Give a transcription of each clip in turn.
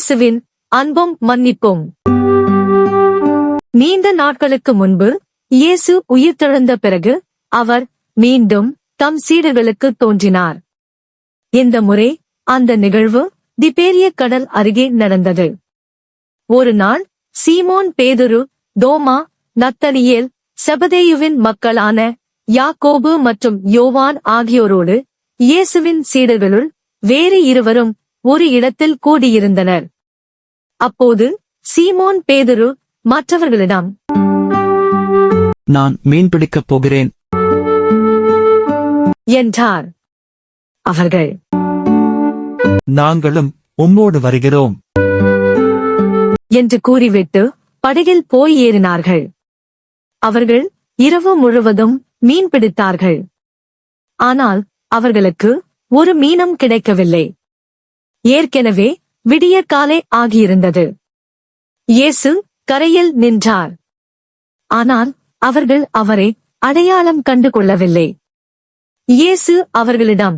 இயேசுவின் அன்பும் மன்னிப்பும். நீண்ட நாட்களுக்கு முன்பு இயேசு உயிர்த்தெழுந்த பிறகு அவர் மீண்டும் தம் சீடர்களுக்கு தோன்றினார். இந்த முறை அந்த நிகழ்வு திபேரிய கடல் அருகே நடந்தது. ஒரு நாள் சீமோன் பேதுரு, தோமா, நத்தனியேல், செபதேயுவின் மக்களான யாக்கோபு மற்றும் யோவான் ஆகியோரோடு இயேசுவின் சீடர்களுள் வேறு இருவரும் ஒரு இடத்தில் கூடியிருந்தனர். அப்போது சீமோன் பேதுரு மற்றவர்களிடம், நான் மீன்பிடிக்கப் போகிறேன் என்றார். அவர்கள், நாங்களும் உம்மோடு வருகிறோம் என்று கூறிவிட்டு படகில் போய் ஏறினார்கள். அவர்கள் இரவு முழுவதும் மீன் பிடித்தார்கள். ஆனால் அவர்களுக்கு ஒரு மீனும் கிடைக்கவில்லை. ஏற்கனவே விடியற்காலை ஆகியிருந்தது. இயேசு கரையில் நின்றார். ஆனால் அவர்கள் அவரை அடையாளம் கண்டு கொள்ளவில்லை. இயேசு அவர்களிடம்,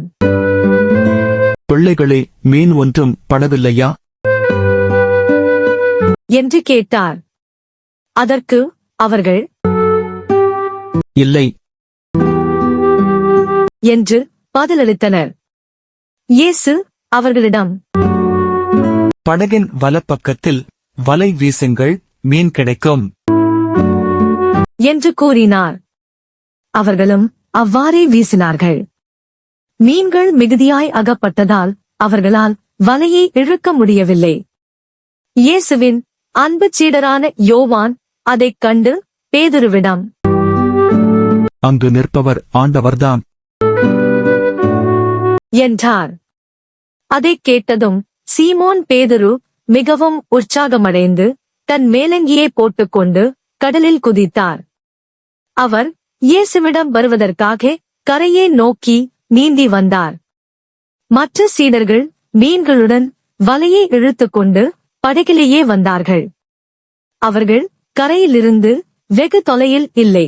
பிள்ளைகளே, மீன் ஒன்றும் படவில்லையா என்று கேட்டார். அதற்கு அவர்கள், இல்லை என்று பதிலளித்தனர். இயேசு அவர்களிடம், படகின் வலப்பக்கத்தில் வலை வீசுங்கள், மீன் கிடைக்கும் என்று கூறினார். அவர்களும் அவ்வாறே வீசினார்கள். மீன்கள் மிகுதியாய் அகப்பட்டதால் அவர்களால் வலையை இழுக்க முடியவில்லை. இயேசுவின் அன்பு சீடரான யோவான் அதைக் கண்டு பேதுருவிடம், அங்கு நிற்பவர் ஆண்டவர்தாம் என்றார். அதைக் கேட்டதும் சீமோன் பேதுரு மிகவும் உற்சாகமடைந்து தன் மேலங்கியை போட்டுக்கொண்டு கடலில் குதித்தார். அவர் இயேசுவிடம் வருவதற்காக கரையை நோக்கி நீந்தி வந்தார். மற்ற சீடர்கள் மீன்களுடன் வலையை இழுத்துக்கொண்டு படகிலேயே வந்தார்கள். அவர்கள் கரையிலிருந்து வெகு தொலையில் இல்லை.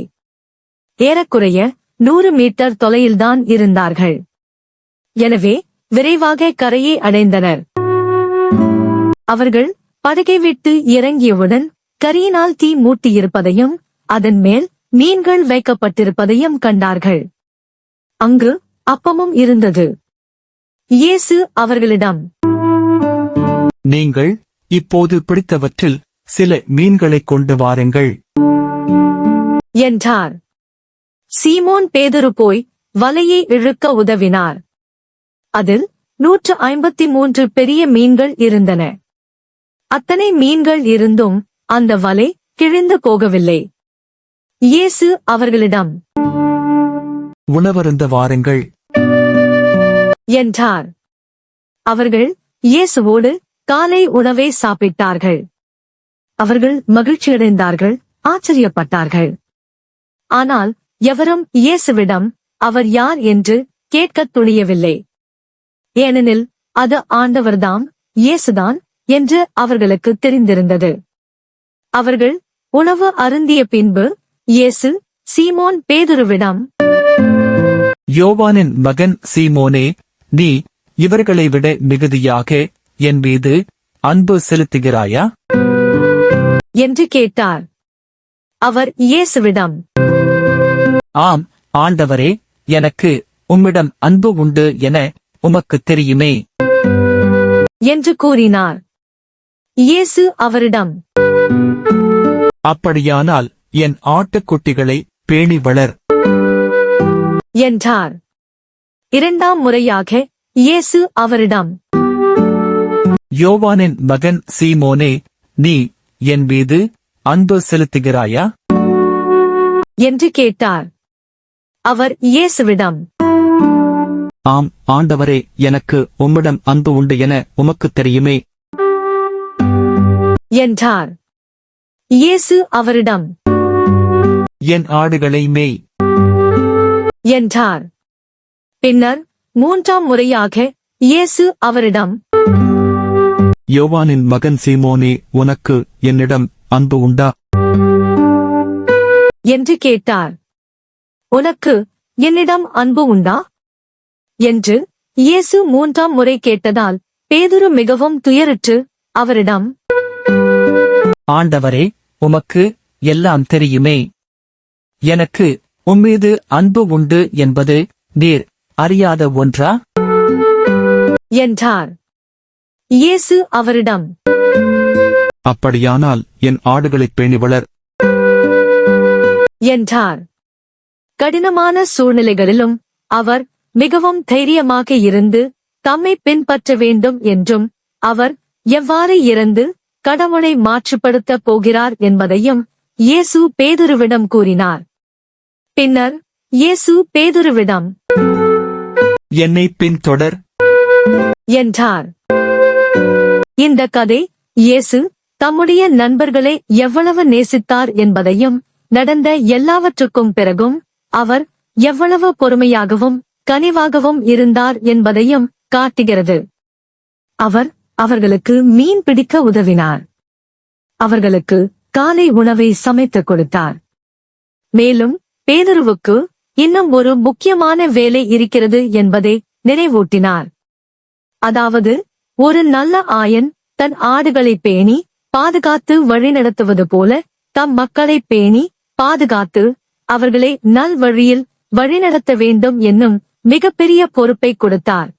ஏறக்குறைய 100 மீட்டர் தொலையில்தான் இருந்தார்கள். எனவே விரைவாக கரையை அடைந்தனர். அவர்கள் படகை விட்டு இறங்கியவுடன் கரியினால் தீ மூட்டியிருப்பதையும் அதன் மேல் மீன்கள் வைக்கப்பட்டிருப்பதையும் கண்டார்கள். அங்கு அப்பமும் இருந்தது. இயேசு அவர்களிடம், நீங்கள் இப்போது பிடித்தவற்றில் சில மீன்களைக் கொண்டு வாருங்கள் என்றார். சீமோன் பேதுரு போய் வலையை இழுக்க உதவினார். அதில் 153 பெரிய மீன்கள் இருந்தன. அத்தனை மீன்கள் இருந்தும் அந்த வலை கிழிந்து போகவில்லை. இயேசு அவர்களிடம், உணவருந்த வாருங்கள் என்றார். அவர்கள் இயேசுவோடு காலை உணவை சாப்பிட்டார்கள். அவர்கள் மகிழ்ச்சியடைந்தார்கள், ஆச்சரியப்பட்டார்கள். ஆனால் எவரும் இயேசுவிடம் அவர் யார் என்று கேட்கத் துணியவில்லை. ஏனெனில் அது ஆண்டவர்தாம், இயேசுதான் என்று அவர்களுக்கு தெரிந்திருந்தது. அவர்கள் உணவு அருந்திய பின்பு இயேசு சீமோன் பேதுருவிடம், யோவானின் மகன் சீமோனே, நீ இவர்களை விட மிகுதியாக என் மீது அன்பு செலுத்துகிறாயா என்று கேட்டார். அவர் இயேசுவிடம், ஆம் ஆண்டவரே, எனக்கு உம்மிடம் அன்பு உண்டு என உமக்குத் தெரியுமே என்று கூறினார். இயேசு அவரிடம், அப்படியானால் என் ஆட்டுக்குட்டிகளை பேணி வளர் என்றார். இரண்டாம் முறையாக இயேசு அவரிடம், யோவானின் மகன் சீமோனே, நீ என் மீது அன்பு செலுத்துகிறாயா என்று கேட்டார். அவர் இயேசுவிடம், ஆம் ஆண்டவரே, எனக்கு உம்மிடம் அன்பு உண்டு என உமக்குத் தெரியுமே என்றார். இயேசு அவரிடம், என் ஆடுகளை மேய் என்றார். பின்னர் மூன்றாம் முறையாக இயேசு அவரிடம், யோவானின் மகன் சீமோனே, உனக்கு என்னிடம் அன்பு உண்டா என்று கேட்டார். உனக்கு என்னிடம் அன்பு உண்டா என்று இயேசு மூன்றாம் முறை கேட்டதால் பேதுரு மிகவும் துயருற்று அவரிடம், ஆண்டவரே, உமக்கு எல்லாம் தெரியுமே. எனக்கு உம்மீது அன்பு உண்டு என்பது நீர் அறியாத ஒன்றா? என்றார். இயேசு அவரிடம், அப்படியானால் என் ஆடுகளைப் பேணி வளர் என்றார். கடினமான சூழ்நிலைகளிலும் அவர் மிகவும் தைரியமாக இருந்து தம்மை பின்பற்ற வேண்டும் என்றும் அவர் எவ்வாறு இறந்து கடவுளை மாற்றுப்படுத்தப் போகிறார் என்பதையும் இயேசு பேதுருவிடம் கூறினார். பின்னர் இயேசு பேதுருவிடம், என்னை பின்தொடர் என்றார். இந்த கதை இயேசு தம்முடைய நண்பர்களை எவ்வளவு நேசித்தார் என்பதையும் நடந்த எல்லாவற்றுக்கும் பிறகும் அவர் எவ்வளவு பொறுமையாகவும் கனிவாகவும் இருந்தார் என்பதையும் காட்டுகிறது. அவர் அவர்களுக்கு மீன் பிடிக்க உதவினார். அவர்களுக்கு காலை உணவை சமைத்துக் கொடுத்தார். மேலும் பேதுருவுக்கு இன்னும் ஒரு முக்கியமான வேலை இருக்கிறது என்பதை நினைவூட்டினார். அதாவது, ஒரு நல்ல ஆயன் தன் ஆடுகளை பேணி பாதுகாத்து வழிநடத்துவது போல தம் மக்களை பேணி பாதுகாத்து அவர்களை நல் வழியில் வழிநடத்த வேண்டும் என்னும் மிகப்பெரிய பொறுப்பை கொடுத்தார்.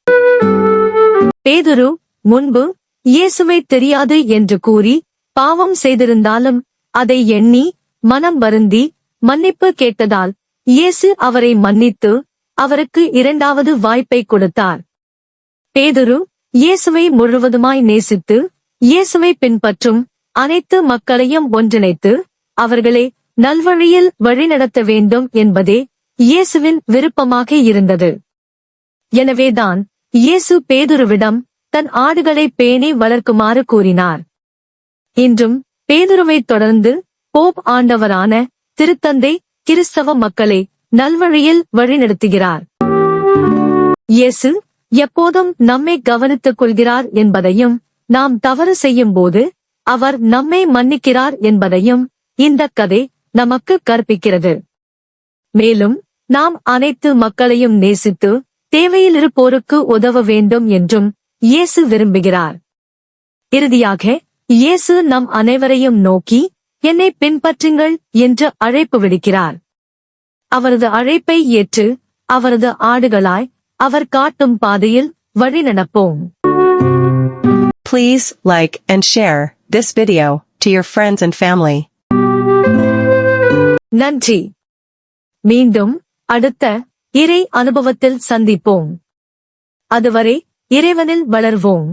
பேதுரு முன்பு இயேசுவை தெரியாது என்று கூறி பாவம் செய்திருந்தாலும் அதை எண்ணி மனம் வருந்தி மன்னிப்பு கேட்டதால் இயேசு அவரை மன்னித்து அவருக்கு இரண்டாவது வாய்ப்பை கொடுத்தார். பேதுரு இயேசுவை முழுவதுமாய் நேசித்து இயேசுவை பின்பற்றும் அனைத்து மக்களையும் ஒன்றிணைத்து அவர்களை நல்வழியில் வழிநடத்த வேண்டும் என்பதே இயேசுவின் விருப்பமாக இருந்தது. எனவேதான் இயேசு பேதுருவிடம் தன் ஆடுகளை பேணி வளர்க்குமாறு கூறினார். இன்றும் பேதுருவைத் தொடர்ந்து போப் ஆண்டவரான திருத்தந்தை கிறிஸ்தவ மக்களை நல்வழியில் வழிநடத்துகிறார். இயேசு எப்போதும் நம்மை கவனித்துக் கொள்கிறார் என்பதையும் நாம் தவறு செய்யும் போது அவர் நம்மை மன்னிக்கிறார் என்பதையும் இந்த கதை நமக்கு கற்பிக்கிறது. மேலும் நாம் அனைத்து மக்களையும் நேசித்து தேவையில் இருப்போருக்கு உதவ வேண்டும் என்றும் இயேசு விரும்புகிறார். இறுதியாக இயேசு நம் அனைவரையும் நோக்கி என்னை பின்பற்றுங்கள் என்று அழைப்பு விடுக்கிறார். அவரது அழைப்பை ஏற்று அவரது ஆடுகளாய் அவர் காட்டும் பாதையில் வழிநடப்போம். Please like and share this video to your friends and family. நன்றி. மீண்டும் அடுத்த இறை அனுபவத்தில் சந்திப்போம். அதுவரை இறைவனில் வளர்வோம்.